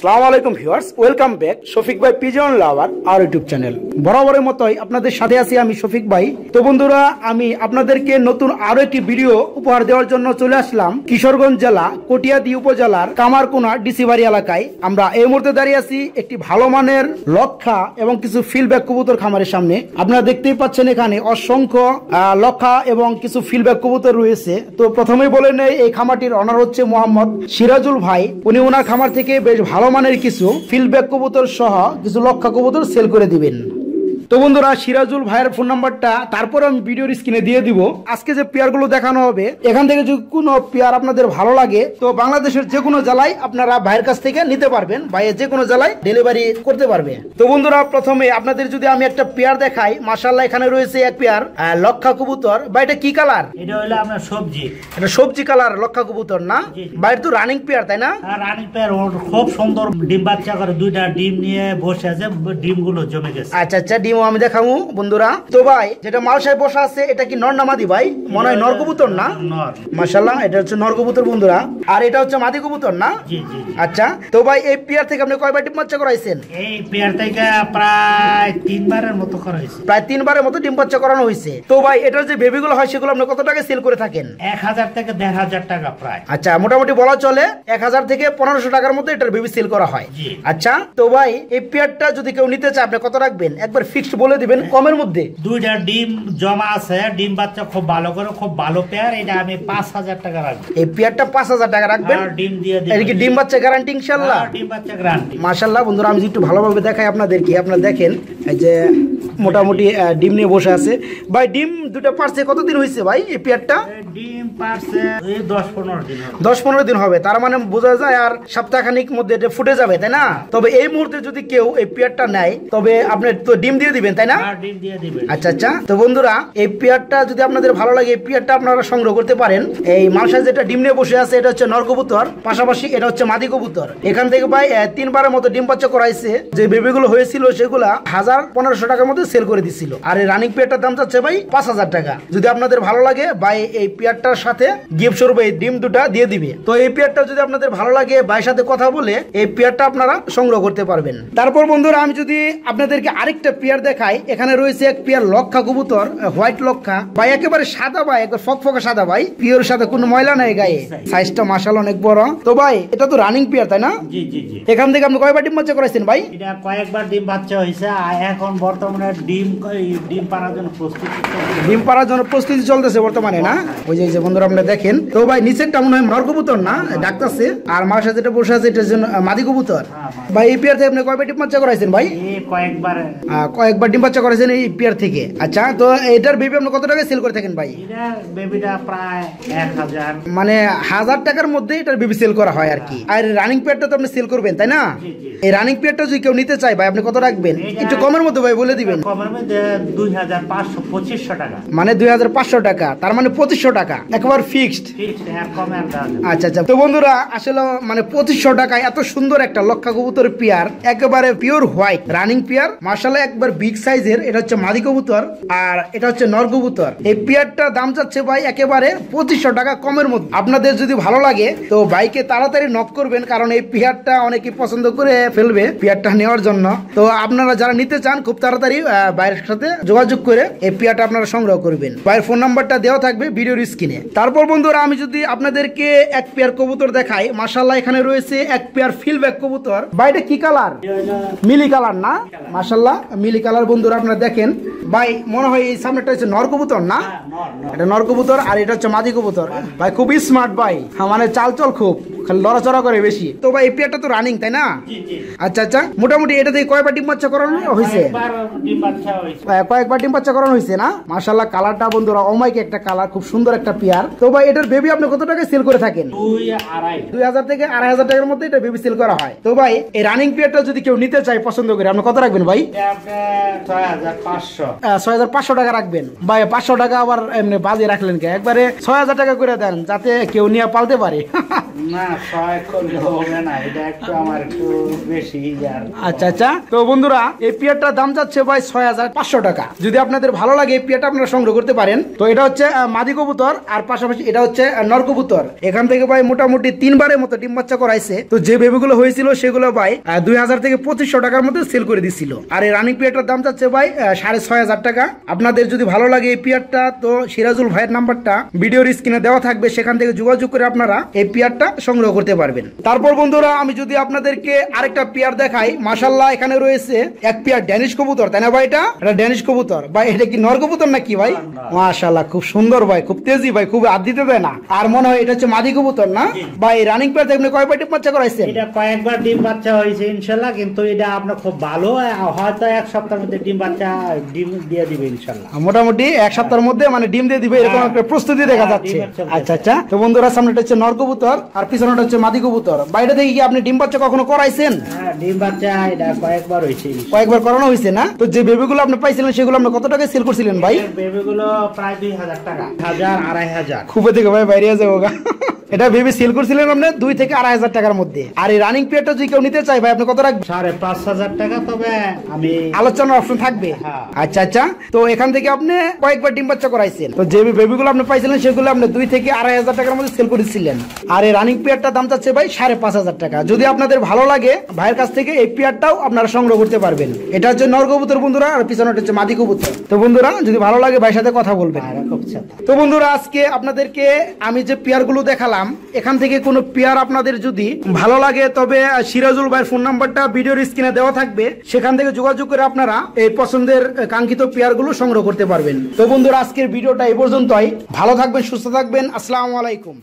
আসসালামু আলাইকুম viewers, welcome back Shafiq ভাই পিজন লাভার আর ইউটিউব চ্যানেল। বরাবরের মতোই আপনাদের সাথে আছি আমি শফিক ভাই। তো বন্ধুরা, আমি আপনাদেরকে নতুন আরো একটি ভিডিও উপহার দেওয়ার জন্য চলে আসলাম কিশোরগঞ্জ জেলা কটিয়াদী উপজেলার কামারকোনা ডিসিবাড়ি এলাকায়। আমরা এই মুহূর্তে দাঁড়িয়ে আছি একটি ভালো মানের লক্ষা এবং কিছু ফিল্ডব্যাক কবুতর খামারের সামনে। আপনারা দেখতেই পাচ্ছেন এখানে অসংখ্য লক্ষা এবং কিছু ফিল্ডব্যাক কবুতর রয়েছে। তো প্রথমেই বলে নেই, এই খামারটির অনার হচ্ছে মোহাম্মদ সিরাজুল ভাই। উনি ওনার খামার থেকে বেশ ভালো মানের কিছু ফিল্ডব্যাক কবুতর সহ কিছু লক্ষা কবুতর সেল করে দিবেন। তো বন্ধুরা, সিরাজুল ভাইয়ের ফোন নাম্বারটা তারপর আমি ভিডিওর স্ক্রিনে দিয়ে দিব। আজকে যে পেয়ার গুলো দেখানো হবে, এখান থেকে যদি কোনো পেয়ার আপনাদের ভালো লাগে তো বাংলাদেশের যে কোনো জেলায় আপনারা ভাইয়ের কাছ থেকে নিতে পারবেন। ভাইয়ের যে কোনো জেলায় ডেলিভারি করতে পারবে। তো বন্ধুরা, প্রথমে আপনাদের যদি আমি একটা পেয়ার দেখাই, মাশাআল্লাহ এখানে রয়েছে এক পেয়ার লক্ষা কবুতর। ভাই এটা কি কালার? এটা হলো আপনার সবজি। এটা সবজি কালার লক্ষা কবুতর না? ভাই তো রানিং পেয়ার তাই না? রানিং পেয়ার, খুব সুন্দর ডিম বাচ্চা করে, দুইটা ডিম নিয়ে বসে আছে, ডিম গুলো জমে গেছে। আচ্ছা আচ্ছা, ডিম আমি দেখাবো বন্ধুরা। তো ভাই যেটা মালসায় বসা আছে এটা কি নর না মাদি ভাই? মনে হয় নর কবুতর না? নর। মাশাআল্লাহ, এটা হচ্ছে নর কবুতর বন্ধুরা। আর এটা হচ্ছে মাদি কবুতর না? জি জি। আচ্ছা, তো ভাই এই পেয়ার থেকে আপনি কয়বার ডিম বাচ্চা করাইছেন? এই পেয়ার থেকে প্রায় 3 বারের মতো করা হয়েছে। প্রায় 3 বারের মতো ডিম বাচ্চা করানো হয়েছে। তো ভাই এটার যে বেবিগুলো হয় সেগুলো আপনি কত টাকা সেল করে থাকেন? 1000 থেকে 1500 টাকা প্রায়। আচ্ছা, মোটামুটি বলা চলে 1000 থেকে 1500 টাকার মধ্যে এটার বেবি সেল করা হয়। জি। আচ্ছা, তো ভাই এই পেয়ারটা যদি কেউ নিতে চায় আপনি কত রাখবেন? একবার ফিক্সড বলে দিবেন কমের মধ্যে। দুইটা ডিম জমা আছে, ডিম বাচ্চা খুব ভালো করে, খুব ভালো পেয়ার। এটা আমি 5000 টাকা রাখবো। এই পেয়ারটা 5000 টাকা রাখবেন? আর ডিম দিয়ে দিবেন। এটা কি ডিম বাচ্চা গ্যারান্টি ইনশাআল্লাহ? ডিম বাচ্চা গ্যারান্টি। মাশাআল্লাহ বন্ধুরা, আমি একটু ভালোভাবে দেখাই আপনাদেরকে। আপনারা দেখেন এই যে মোটামুটি ডিম নিয়ে বসে আছে। ভাই ডিম দুটো পারছে কতদিন হয়েছে ভাই এই পেয়ারটা? ডিম পারছে 10-15 দিন হবে। 10-15 দিন হবে। তার মানে বোঝা যায় আর সপ্তাহখানিক মধ্যে এটা ফুটে যাবে তাই না? তবে এই মুহূর্তে যদি কেউ এই পেয়ারটা নেয় তবে আপনি তো ডিম দিয়ে দিবেন তাই না? ডিম দিয়ে দিবেন। আচ্ছা আচ্ছা, তো বন্ধুরা এই পেয়ারটা যদি আপনাদের ভালো লাগে এই পেয়ারটা আপনারা সংগ্রহ করতে পারেন। এই মালসায় যেটা ডিম নিয়ে বসে আছে এটা হচ্ছে নর কবুতর, পাশাপাশি এটা হচ্ছে মাদি কবুতর। এখান থেকে ভাই 3 বারের মতো ডিম বাচ্চা করাইছে। যে বেবিগুলো হয়েছিল সেগুলা 1000-1500 টাকার মধ্যে সেল করে দিছিল। আর এই রানিং পেয়ারটার দাম চাচ্ছে ভাই 5000 টাকা। যদি আপনাদের ভালো লাগে ভাই এই পেয়ারটার সাথে গিফট স্বরূপ এই ডিম দুটা দিয়ে দিবে। তো এই পেয়ারটা যদি আপনাদের ভালো লাগে ভাইয়ের সাথে কথা বলে এই পেয়ারটা আপনারা সংগ্রহ করতে পারবেন। তারপর বন্ধুরা, আমি যদি আপনাদেরকে আরেকটা পেয়ার দেখাই, এখানে রয়েছে এক পেয়ার লক্ষা কবুতর, হোয়াইট লক্ষা। ভাই একেবারে সাদা ভাই, একবার ফকফকা সাদা ভাই, পিওর সাদা, কোনো ময়লা নাই গায়ে। সাইজটা মাশাআল্লাহ অনেক বড়। তো ভাই এটা তো রানিং পেয়ার তাই না? জি জি জি। এখান থেকে আপনি কয়বার ডিম বাচ্চা করাইছেন ভাই? এটা কয়েকবার ডিম বাচ্চা হয়েছে। এখন বর্তমানে ডিম পাড়ার জন্য প্রস্তুতি চলছে। ডিম পাড়ার জন্য প্রস্তুতি চলতেছে বর্তমানে না? ওই যে বন্ধুরা আপনারা দেখেন। তো ভাই নিচেরটা মনে হয় নর কবুতর না, ডাকতেছে। আর মার সাথে যেটা বসে আছে এটার জন্য মাদি কবুতর। ভাই এই পেয়ার থেকে আপনি কয়বার ডিম বাচ্চা করাইছেন ভাই? কয়েকবার ডিম বাচ্চা করাইছেন এই পেয়ার থেকে। আচ্ছা, তো এটার বেবি আপনি কত টাকা সেল করে থাকেন ভাই? এটা বেবিটা প্রায় 1000, মানে 1000 টাকার মধ্যে এটার বেবি সেল করা হয় আর কি। আর রানিং পেয়ারটা তো আপনি সেল করবেন তাই না? এই রানিং পেয়ারটা যদি কেউ নিতে চায় ভাই আপনি কত রাখবেন? একটু কমের মধ্যে ভাই বলে দিবেন। কমের মধ্যে 2500-2500 টাকা। মানে 2500 টাকা, তার মানে 2500 টাকা একবার ফিক্সড। আচ্ছা আচ্ছা, তো বন্ধুরা আসলে মানে 2500 টাকায় এত সুন্দর একটা লক্ষা কবুতর পেয়ার, একেবারে পিওর হোয়াইট রানিং পেয়ার, মাশাআল্লাহ একবার বিগ সাইজের। এটা হচ্ছে মাদি কবুতর আর এটা হচ্ছে নর কবুতর। এই পেয়ারটা দাম চাচ্ছে ভাই একেবারে 2500 টাকা কমের মধ্যে। আপনাদের যদি ভালো লাগে তো ভাইকে তাড়াতাড়ি নক করবেন, কারণ এই পেয়ারটা অনেকেই পছন্দ করে ফেলবে পেয়ারটা নেওয়ার জন্য। তো আপনারা যারা নিতে চান খুব তাড়াতাড়ি ভাইয়ের সাথে যোগাযোগ করে এই পেয়ারটা আপনারা সংগ্রহ করবেন। ভাইয়ের ফোন নাম্বারটা দেওয়া থাকবে ভিডিওর স্ক্রিনে। তারপর বন্ধুরা, আমি যদি আপনাদেরকে এক পেয়ার কবুতর দেখাই, মাশাআল্লাহ এখানে রয়েছে এক পেয়ার ফিল্ডব্যাক কবুতর। ভাই এটা কি কালার? মিলি কালার না? মাশাআল্লাহ মিলি কালার। বন্ধুরা আপনারা দেখেন ভাই, মনে হয় এই সামনেটা হচ্ছে নর কবুতর না? এটা নর কবুতর আর এটা হচ্ছে মাদি কবুতর। ভাই খুবই স্মার্ট ভাই, মানে চালচল খুব, খালি লড়াচড়া করে বেশি। তো ভাই এই পেয়ারটা তো রানিং তাই না? আচ্ছা আচ্ছা, মোটামুটি এটা থেকে কয়বার ডিম বাচ্চা করানো হয়েছে? কয়েকবার ডিম বাচ্চা করানো হয়েছে না? মাশাআল্লাহ কালারটা বন্ধুরা অমাইক একটা কালার, খুব সুন্দর একটা পেয়ার। তো ভাই এটার বেবি আপনি কত টাকায় সেল করে থাকেন? 2000 থেকে 2500 টাকার মধ্যে এটা বেবি সেল করা হয়। তো ভাই এই রানিং পেয়ারটা যদি কেউ নিতে চায় পছন্দ করে আপনি কত রাখবেন ভাই? 6500 টাকা রাখবেন। ভাই 500 টাকা আবার এমনি বাজে রাখলেন কে? একবারে 6000 টাকা করে দেন যাতে কেউ নিয়ে পালতে পারে। না 6 করলে হবে না, এটা একটু আমার একটু বেশি আর। আচ্ছা আচ্ছা, তো বন্ধুরা এই পেয়ারটার দাম যাচ্ছে ভাই 6500 টাকা। যদি আপনাদের ভালো লাগে এই পেয়ারটা আপনারা সংগ্রহ করতে পারেন। তো এটা হচ্ছে মাদি কবুতর, আর পাশাপাশি এটা হচ্ছে নর কবুতর। এখান থেকে ভাই মোটামুটি 3 বারের মতো ডিম বাচ্চা করাইছে। তো যে বেবিগুলো হয়েছিল সেগুলো ভাই 2000 থেকে 2500 টাকার মধ্যে সেল করে দিছিল। আর এই রানিং পেয়ারটার দাম যাচ্ছে ভাই 6500 টাকা। আপনাদের যদি ভালো লাগে এই পেয়ারটা, তো সিরাজুল ভাইয়ের নাম্বারটা ভিডিওর স্ক্রিনে দেওয়া থাকবে, সেখান থেকে যোগাযোগ করে আপনারা এই পেয়ারটা সংগ্রহ করতে পারবেন। তারপর বন্ধুরা আমি যদি আপনাদেরকে আরেকটা পেয়ার দেখাই, মাশাআল্লাহ এখানে রয়েছে এক পেয়ার ড্যানিশ কবুতর, তাই না ভাই? এটা ড্যানিশ কবুতর ভাই, এটা কি নর কবুতর নাকি ভাই? মাশাআল্লাহ খুব সুন্দর ভাই, খুব তেজি ভাই, খুব আদ দিতে দেয় না। আর মনে হয় এটা হচ্ছে মাদি কবুতর না ভাই? রানিং পেয়ার থেকে আপনি কয়বার ডিম বাচ্চা করাইছেন? এটা কয়েকবার ডিম বাচ্চা হয়েছে ইনশাল্লাহ, কিন্তু এটা আপনার খুব ভালো, হয়তো 1 সপ্তাহের মধ্যে ডিম দিয়ে দিবে ইনশাল্লাহ। মোটামুটি 1 সপ্তাহের মধ্যে মানে ডিম দিয়ে দিবে, এরকম একটা প্রস্তুতি দেখা যাচ্ছে। আচ্ছা আচ্ছা, তো বন্ধুরা সামনেটা হচ্ছে নর কবুতর আর পিছনেটা হচ্ছে মাদি কবুতর। বাইরে থেকে কি আপনি ডিম বাচ্চা কখনো করাইছেন? হ্যাঁ, ডিম বাচ্চা এটা কয়েকবার হয়েছে। কয়েকবার করানো হয়েছে না? তো যে বেবিগুলো আপনি পাইছিলেন সেগুলো আপনি কত টাকায় সেল করছিলেন ভাই? বেবিগুলো প্রায় 2000 টাকা, 1000 2500। খুব থেকে ভাই বাইরে যাবো গা। এটা ভেবে সেল করছিলেন আপনি 2 থেকে 2500 টাকার মধ্যে। আর এই রানিং পেয়ারটা যদি কেউ নিতে চায় ভাই, আপনি কত রাখবেন? 5500 টাকা, তবে আমি আলোচনার অপশন থাকবে। হ্যাঁ। আচ্ছা আচ্ছা, তো এখান থেকে আপনি কয়েকবার ডিম বাচ্চা করাইছেন। তো যে বেবিগুলো আপনি পাইছিলেন সেগুলো আপনি 2 থেকে 2500 টাকার মধ্যে সেল করেছিলেন। আর এই রানিং পেয়ারটার দাম চাচ্ছে ভাই 5500 টাকা। যদি আপনাদের ভালো লাগে ভাইয়ের কাছ থেকে এই পেয়ারটাও আপনারা সংগ্রহ করতে পারবেন। এটা হচ্ছে নর কবুতর বন্ধুরা, আর পিছনে হচ্ছে মাদি কবুতর। তো বন্ধুরা যদি ভালো লাগে ভাইয়ের সাথে কথা বলবেন। তো বন্ধুরা আজকে আপনাদেরকে আমি যে পেয়ারগুলো দেখালাম, এখান থেকে কোনো পেয়ার আপনাদের যদি ভালো লাগে, তবে সিরাজুল ভাইয়ের ফোন নাম্বারটা ভিডিওর স্ক্রিনে দেওয়া থাকবে, সেখান থেকে যোগাযোগ করে আপনারা এই পছন্দের কাঙ্ক্ষিত পেয়ারগুলো সংগ্রহ করতে পারবেন। তো বন্ধুরা আজকের ভিডিওটা এই পর্যন্তই। ভালো থাকবেন, সুস্থ থাকবেন। আসসালামু আলাইকুম।